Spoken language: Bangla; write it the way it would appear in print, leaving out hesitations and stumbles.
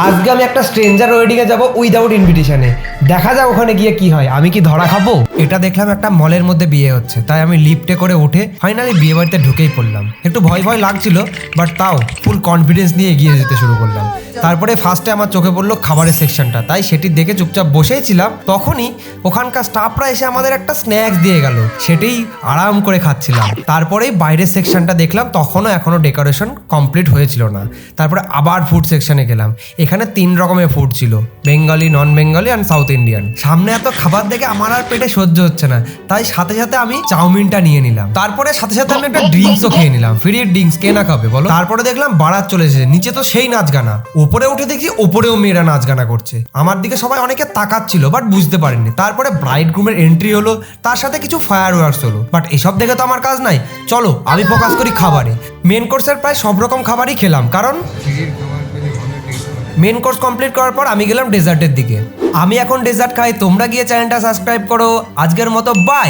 আজকে আমি একটা স্ট্রেঞ্জার ওয়েডিংয়ে যাব উইদাউট ইনভিটেশনে। দেখা যাক ওখানে গিয়ে কি হয়, আমি কি ধরা খাবো। এটা দেখলাম একটা মলের মধ্যে বিয়ে হচ্ছে, তাই আমি লিফটে করে উঠে ফাইনালি বিয়ে বাড়িতে ঢুকেই পড়লাম। একটু ভয় ভয় লাগছিল, বাট তাও ফুল কনফিডেন্স নিয়ে এগিয়ে যেতে শুরু করলাম। তারপরে ফার্স্টে আমার চোখে পড়লো খাবারের সেকশনটা, তাই সেটি দেখে চুপচাপ বসেই ছিলাম। তখনই ওখানকার স্টাফরা এসে আমাদের একটা স্ন্যাক্স দিয়ে গেল, সেটাই আরাম করে খাচ্ছিলাম। তারপরেই বাইরের সেকশনটা দেখলাম, এখনো ডেকোরেশন কমপ্লিট হয়েছিল না। তারপরে আবার ফুড সেকশনে গেলাম, এখানে 3 রকমের ফুড ছিল, Bengali, non Bengali and south Indian. সামনে এত খাবার দেখে আমার আর পেটে সহ্য হচ্ছে না, তাই সাথে সাথে আমি চাউমিনটা নিয়ে নিলাম। তারপরে সাথে সাথে আমি একটা ড্রিঙ্কসও খেয়ে নিলাম। ফ্রি ড্রিঙ্কস কে না খাবে বলো। তারপরে দেখলাম বারাত চলে এসেছে, নিচে তো সেই নাচ গানা, উপরে উঠে দেখি উপরেও মেয়েরা নাচ গানা করছে। আমার দিকে সবাই অনেকে তাকাচ্ছিল, বাট বুঝতে পারেননি। তারপরে ব্রাইড গ্রুমের এন্ট্রি হলো, তার সাথে কিছু ফায়ার ওয়ার্কস হলো, বাট এসব দেখে তো আমার কাজ নাই। চলো আমি ফোকাস করি খাবারে। মেন কোর্সের প্রায় সব রকম খাবারই খেলাম, কারণ মেন কোর্স কমপ্লিট করার পর আমি গেলাম ডেজার্টের দিকে। আমি এখন ডেজার্ট খাই, তোমরা গিয়ে চ্যানেলটা সাবস্ক্রাইব করো। আজকের মতো বাই।